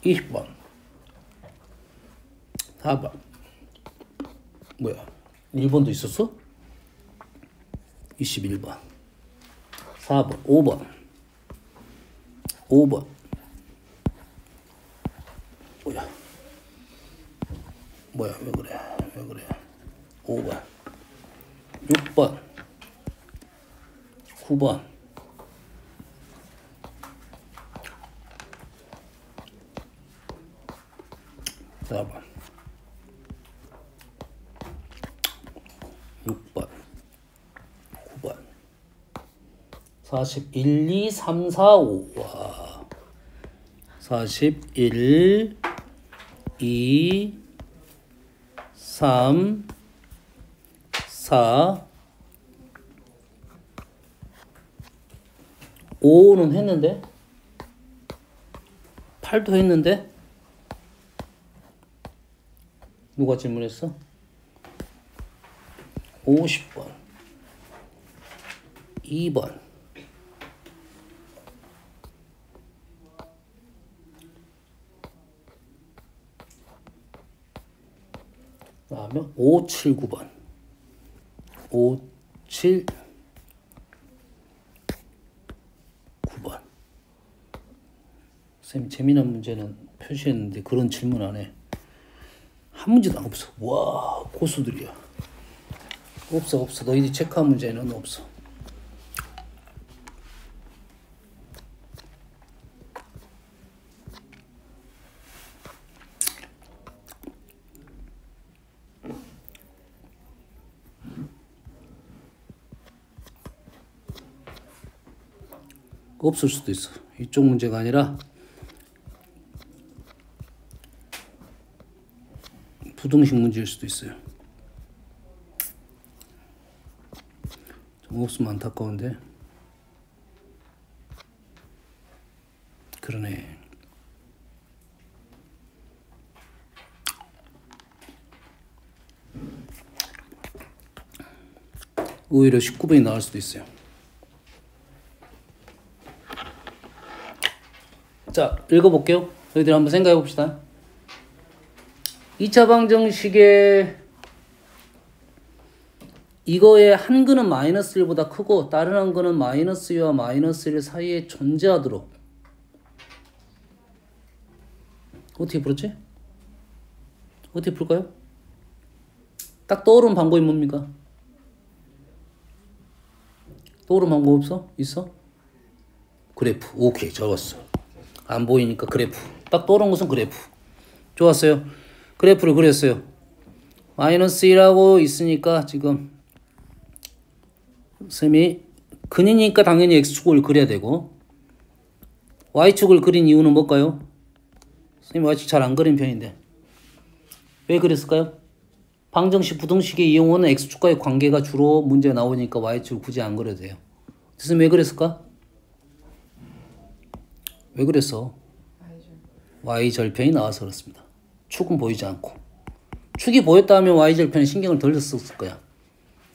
20번 4번 뭐야 1번도 있었어? 21번 4번 5번 뭐야 왜 그래 5번 6번 9번 4번 6번 9번 41, 2, 3, 4, 5 와. 41 2 3 4 5는 했는데 8도 했는데 누가 질문했어? 50번 2번 그 다음에 5, 7, 9번 5, 7, 9번 쌤이 재미난 문제는 표시했는데 그런 질문 안 해. 한 문제도 없어. 와 고수들이야. 없어. 너희들이 체크한 문제는 없어. 없을 수도 있어. 이쪽 문제가 아니라 부등식 문제일 수도 있어요. 좀 없으면 안타까운데. 그러네. 오히려 19번이 나올 수도 있어요. 자, 읽어볼게요. 너희들 한번 생각해 봅시다. 2차 방정식에 이거의 한 근은 마이너스 1보다 크고 다른 한 근은 마이너스 2와 마이너스 1 사이에 존재하도록 어떻게 풀었지? 어떻게 풀까요? 딱 떠오르는 방법이 뭡니까? 떠오르는 방법 없어? 있어? 그래프. 오케이. 적었어. 안 보이니까 그래프. 딱 떠오른 것은 그래프. 좋았어요. 그래프를 그렸어요. 마이너스 1하고 있으니까 지금 쌤이 근이니까 당연히 x축을 그려야 되고 y축을 그린 이유는 뭘까요? 선생님 y축 잘 안 그린 편인데 왜 그랬을까요? 방정식, 부등식의 이용은 x축과의 관계가 주로 문제가 나오니까 y축을 굳이 안 그려도 돼요. 선생님 왜 그랬을까? 왜 그랬어? y절편이 나와서 그렇습니다. 축은 보이지 않고 축이 보였다면 y절편에 신경을 덜 썼을 거야.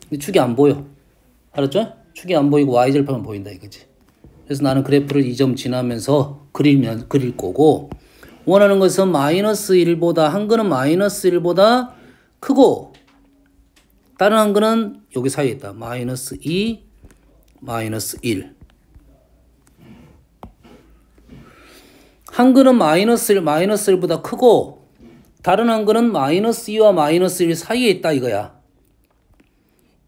근데 축이 안 보여. 알았죠? 축이 안 보이고 y절편만 보인다 이거지. 그래서 나는 그래프를 이 점 지나면서 그릴 거고 원하는 것은 마이너스 1보다 한 근은 마이너스 1보다 크고 다른 한 근은 여기 사이에 있다. 마이너스 2, 마이너스 1. 한 근은 마이너스 1, 마이너스 1보다 크고 다른 한 근은 마이너스 2와 마이너스 1 사이에 있다 이거야.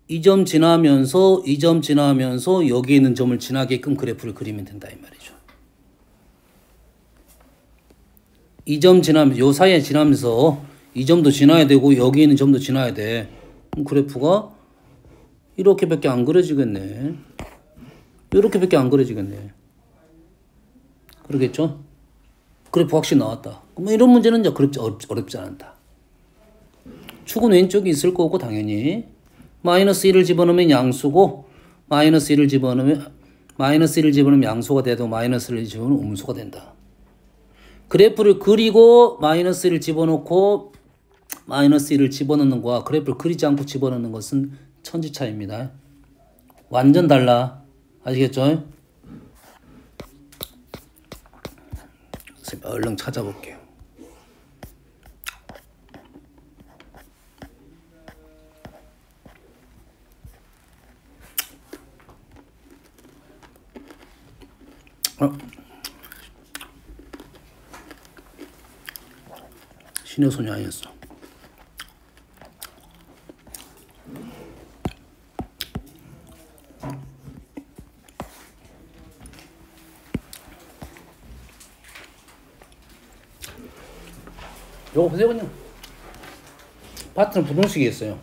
이 점 지나면서 이 점 지나면서 여기 있는 점을 지나게끔 그래프를 그리면 된다 이 말이죠. 이 점 지나면서 요 사이에 지나면서 이 점도 지나야 되고 여기 있는 점도 지나야 돼. 그럼 그래프가 이렇게밖에 안 그려지겠네. 이렇게밖에 안 그려지겠네. 그러겠죠? 그래프 확실히 나왔다. 그럼 이런 문제는 이제 어렵지 않다. 축은 왼쪽에 있을 거고 당연히 마이너스 1을 집어넣으면 양수고 마이너스 1을 집어넣으면 양수가 돼도 마이너스 1을 집어넣으면 음수가 된다. 그래프를 그리고 마이너스 1을 집어넣고 마이너스 1을 집어넣는 거와 그래프를 그리지 않고 집어넣는 것은 천지 차이입니다. 완전 달라. 아시겠죠? 얼른 찾아볼게요. 신의 손이 아니었어. 요거 보세요 그냥. 파트는 부등식이 있어요.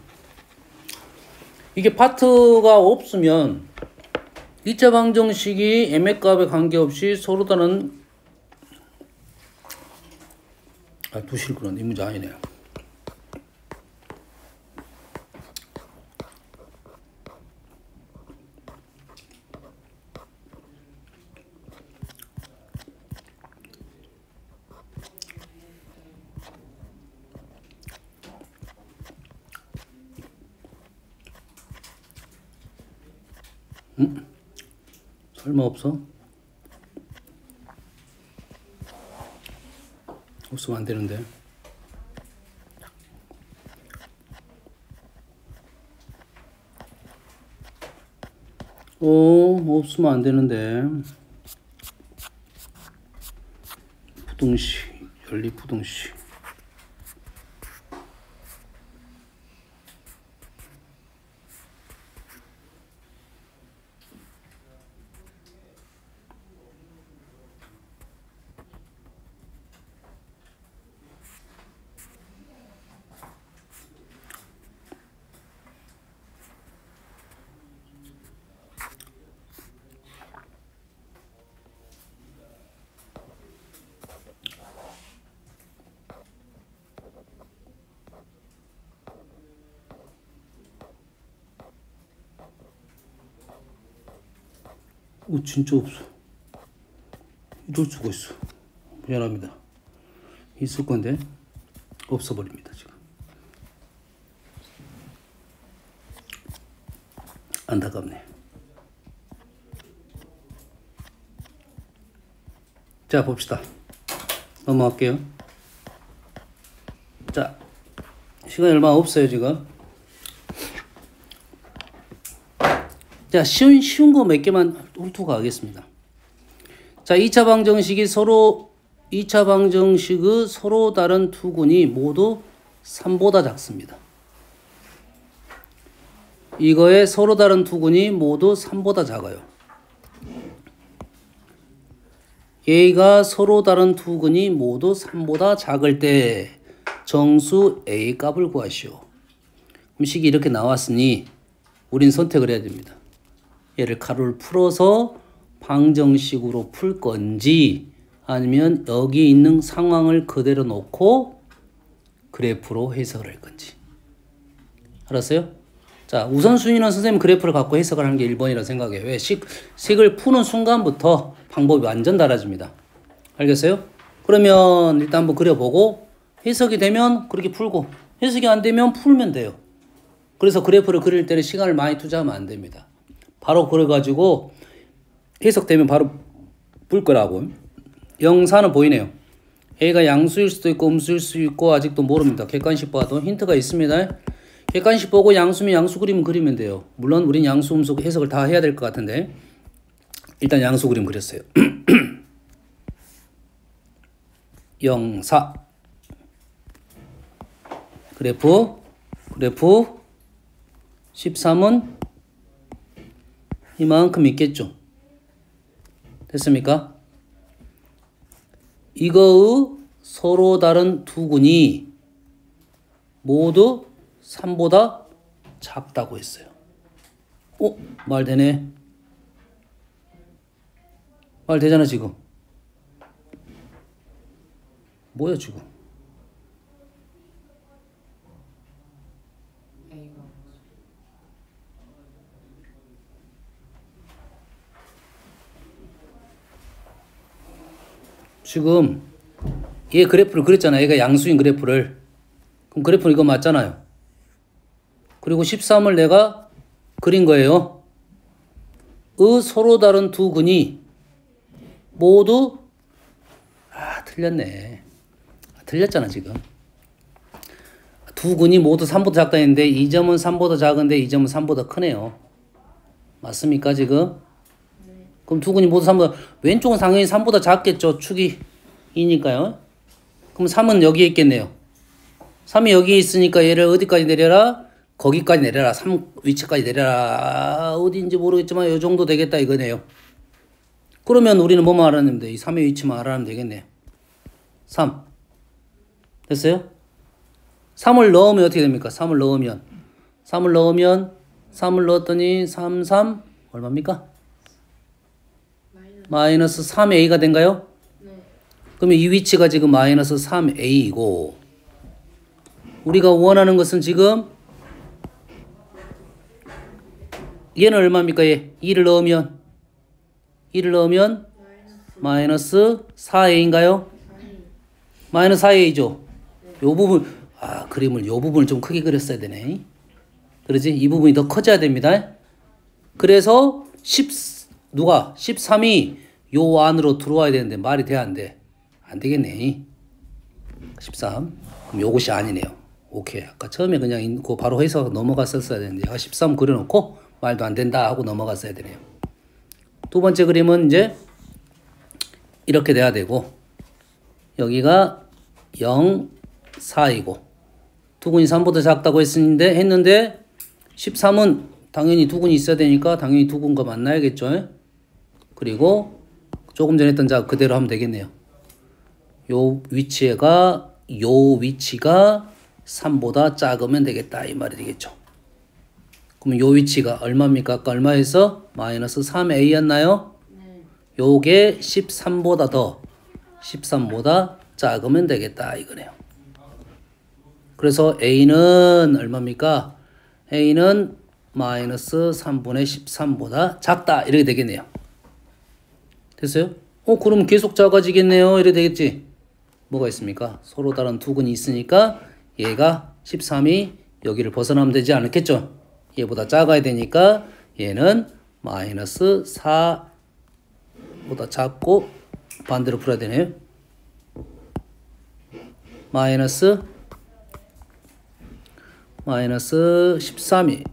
이게 파트가 없으면 2차 방정식이 m의 값에 관계없이 서로 다른 부실 그런 이 문제 아니네요. 설마 없어? 없으면 안 되는데. 없으면 안 되는데. 부등식, 연립부등식. 진짜 없어. 이럴 수가 있어. 미안합니다. 있을 건데 없어버립니다 지금. 안타깝네. 자 봅시다. 넘어갈게요. 자 시간이 얼마 없어요 지금. 자, 쉬운 거 몇 개만 훑고 가겠습니다. 자, 2차 방정식의 서로 다른 두 근이 모두 3보다 작습니다. 이거의 서로 다른 두근이 모두 3보다 작아요. A가 서로 다른 두근이 모두 3보다 작을 때 정수 A 값을 구하시오. 그럼 식이 이렇게 나왔으니 우린 선택을 해야 됩니다. 얘를 가로를 풀어서 방정식으로 풀 건지 아니면 여기 있는 상황을 그대로 놓고 그래프로 해석을 할 건지. 알았어요? 자, 우선순위는 선생님 그래프를 갖고 해석을 하는 게 1번이라고 생각해요. 왜? 식을 푸는 순간부터 방법이 완전 달라집니다. 알겠어요? 그러면 일단 한번 그려보고 해석이 되면 그렇게 풀고 해석이 안 되면 풀면 돼요. 그래서 그래프를 그릴 때는 시간을 많이 투자하면 안 됩니다. 바로 그래가지고 해석되면 바로 풀 거라고. 영사는 보이네요. A가 양수일 수도 있고 음수일 수도 있고 아직도 모릅니다. 객관식 봐도 힌트가 있습니다. 객관식 보고 양수면 양수 그림 그리면 돼요. 물론 우린 양수 음수 해석을 다 해야 될 것 같은데 일단 양수 그림 그렸어요. 영사 그래프 13은 이만큼 있겠죠. 됐습니까? 이거의 서로 다른 두근이 모두 3보다 작다고 했어요. 말 되네. 말 되잖아 지금. 뭐야 지금. 지금 얘 그래프를 그렸잖아. 얘가 양수인 그래프를. 그럼 그래프는 이거 맞잖아요. 그리고 13을 내가 그린 거예요. 서로 다른 두 근이 모두 틀렸네. 틀렸잖아 지금. 두 근이 모두 3보다 작다 했는데 이 점은 3보다 작은데 이 점은 3보다 크네요. 맞습니까 지금? 그럼 두 근이 모두 3보다 왼쪽은 당연히 3보다 작겠죠. 축이 2니까요. 그럼 3은 여기에 있겠네요. 3이 여기에 있으니까 얘를 어디까지 내려라? 거기까지 내려라. 3 위치까지 내려라. 어디인지 모르겠지만 이 정도 되겠다 이거네요. 그러면 우리는 뭐만 알아내면 돼? 이 3의 위치만 알아내면 되겠네요. 3 됐어요? 3을 넣으면 어떻게 됩니까? 3을 넣었더니 3 얼마입니까? 마이너스 3a가 된가요? 네. 그러면 이 위치가 지금 마이너스 3a이고 우리가 원하는 것은 지금 얘는 얼마입니까? 얘 2를 넣으면 마이너스 4a인가요? 마이너스 4a죠. 요 부분 그림을 요 부분을 좀 크게 그렸어야 되네. 그러지? 이 부분이 더 커져야 됩니다. 그래서 13이 요 안으로 들어와야 되는데 말이 돼 안 돼? 안 되겠네. 13. 그럼 요것이 아니네요. 오케이. 아까 처음에 그냥 바로 해서 넘어갔었어야 되는데 제가 13 그려놓고 말도 안 된다 하고 넘어갔어야 되네요. 두 번째 그림은 이제 이렇게 돼야 되고 여기가 0, 4이고 두근이 3보다 작다고 했는데 13은 당연히 두근이 있어야 되니까 당연히 두근과 만나야겠죠. 그리고 조금 전에 했던 작업 그대로 하면 되겠네요. 요 위치가 3보다 작으면 되겠다 이 말이 되겠죠. 그러면 요 위치가 얼마입니까? 아까 얼마에서? 마이너스 3a였나요? 네. 요게 13보다 작으면 되겠다 이거네요. 그래서 a는 얼마입니까? a는 마이너스 3분의 13보다 작다 이렇게 되겠네요. 됐어요? 그럼 계속 작아지겠네요. 이렇게 되겠지? 뭐가 있습니까? 서로 다른 두근이 있으니까 얘가 13이 여기를 벗어나면 되지 않겠죠? 얘보다 작아야 되니까 얘는 마이너스 4보다 작고 반대로 풀어야 되네요. 마이너스 13이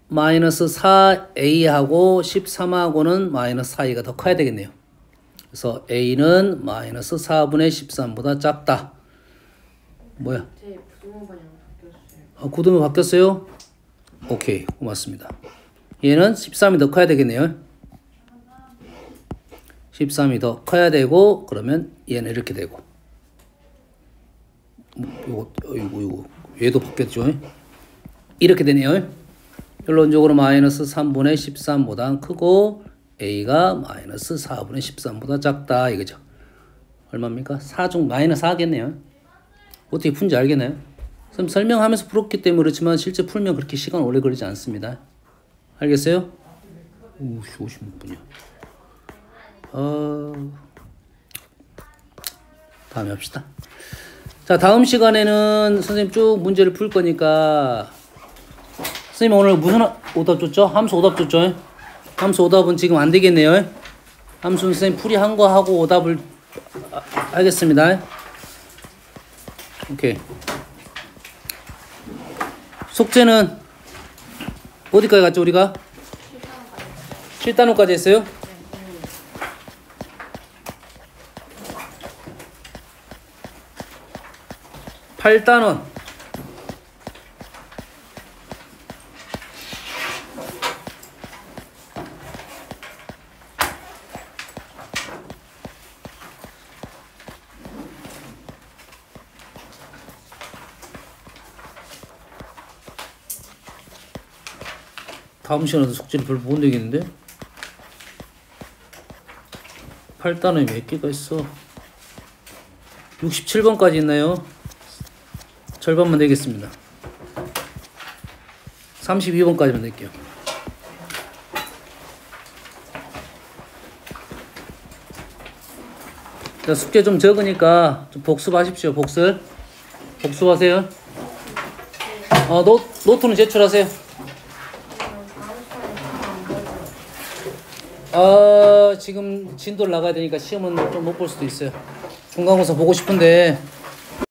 마이너스 4a하고 13하고는 마이너스 4a가 더 커야 되겠네요. 그래서 a는 마이너스 4분의 13보다 작다. 뭐야? 제 부동호 방향 바뀌었어요. 구도가 바뀌었어요? 오케이, 고맙습니다. 얘는 13이 더 커야 되겠네요. 13이 더 커야 되고, 그러면 얘는 이렇게 되고. 이거 얘도 바뀌었죠? 이렇게 되네요. 결론적으로 마이너스 3분의 13보다 크고 A가 마이너스 4분의 13보다 작다 이거죠. 얼마입니까? 4 중 마이너스 4겠네요. 어떻게 푼지 알겠나요? 선생님 설명하면서 풀었기 때문에 그렇지만 실제 풀면 그렇게 시간 오래 걸리지 않습니다. 알겠어요? 오, 56분이야. 다음에 합시다. 자, 다음 시간에는 선생님 쭉 문제를 풀 거니까 선생님 오늘 무슨 오답 줬죠? 함수 오답 줬죠? 함수 오답은 지금 안 되겠네요. 함수 선생님 풀이한 거 하고 오답을 하겠습니다. 오케이. 숙제는 어디까지 갔죠 우리가? 7단원까지 했어요? 팔 8단원 다음 시간에도 숙제를 별로 못 내겠는데? 8단원이 몇 개가 있어? 67번까지 있나요? 절반만 내겠습니다. 32번까지만 낼게요. 자, 숙제 좀 적으니까 좀 복습하십시오. 복습하세요. 노트는 제출하세요. 지금 진도를 나가야 되니까 시험은 좀 못 볼 수도 있어요. 중간고사 보고 싶은데